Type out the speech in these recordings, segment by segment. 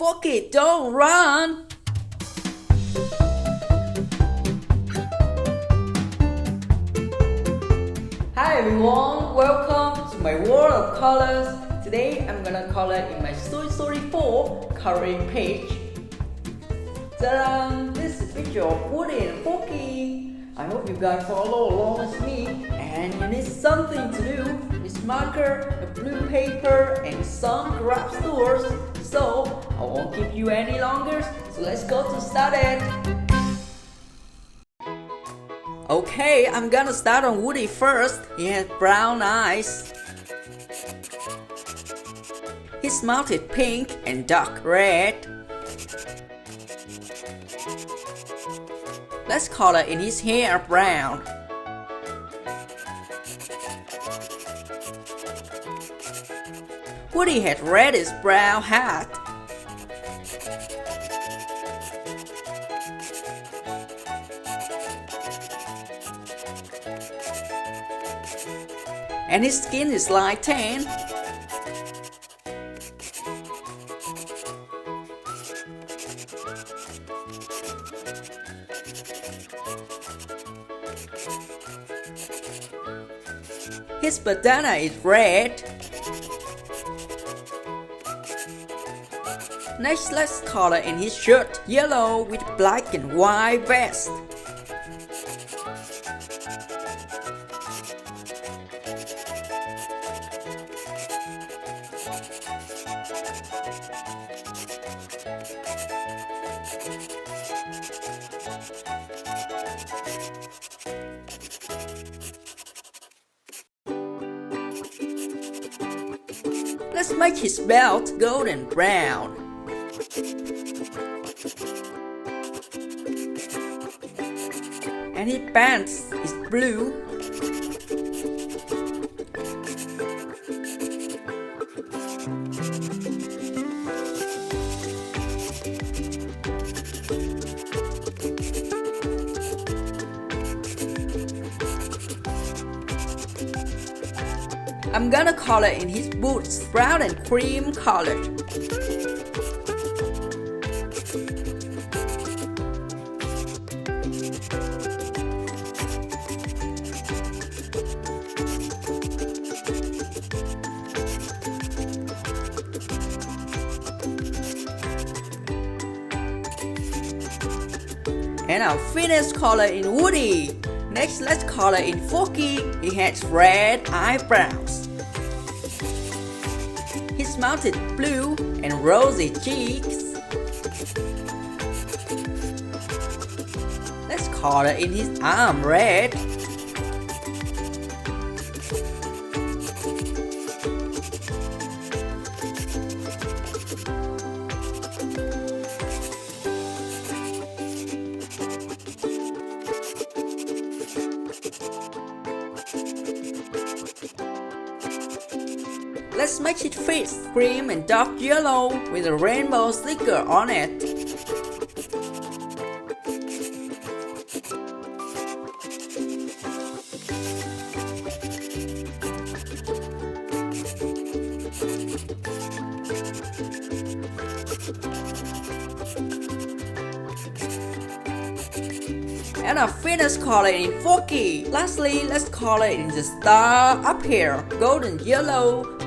Forky, don't run! Hi everyone, welcome to my world of colors. Today I'm gonna color in my Story 4 coloring page. Ta-da! This is a picture of Woody and Forky. I hope you guys follow along with me, and you need something to do with marker, a blue paper, and some craft tools. So I won't keep you any longer. So let's go to start it. Okay, I'm gonna start on Woody first. He has brown eyes. His mouth is pink and dark red. Let's color in his hair brown. Woody had reddish brown hat. And his skin is light tan. His bandana is red. Next, let's color in his shirt yellow with black and white vest. Let's make his belt golden brown. And his pants is blue. I'm gonna color in his boots brown and cream colored. And our finished color in Woody. Next, let's color in Forky. He has red eyebrows. His mouth is blue and rosy cheeks. Let's color in his arm red. Let's make his face cream and dark yellow with a rainbow sticker on it. And our finished color in Forky. Lastly, let's color in the star up here, golden yellow.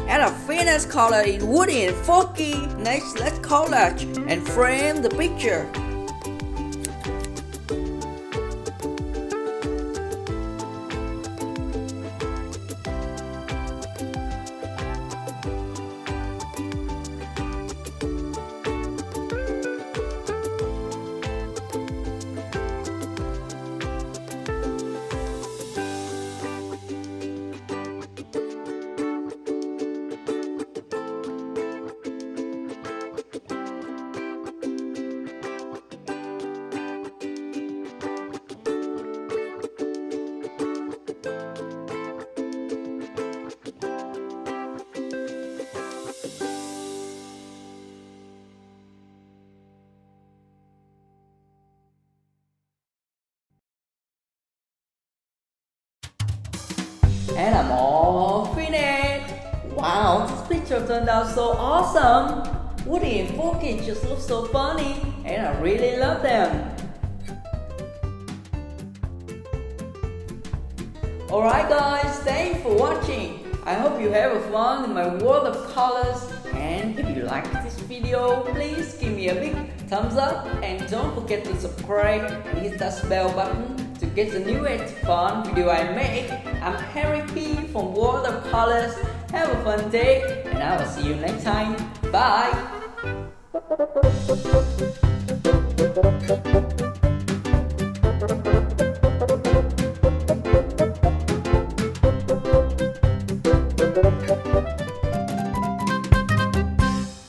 And a finished color in Woody and Forky. Next, let's collage and frame the picture. And I'm all finished. Wow, this picture turned out so awesome. Woody and Forky just look so funny and I really love them. Alright guys, thanks for watching. I hope you have fun in my world of colors, and if you like this video, please give me a big thumbs up and don't forget to subscribe and hit that bell button to get the newest fun video I make. I'm Harry P from World of Colors. Have a fun day and I will see you next time. Bye!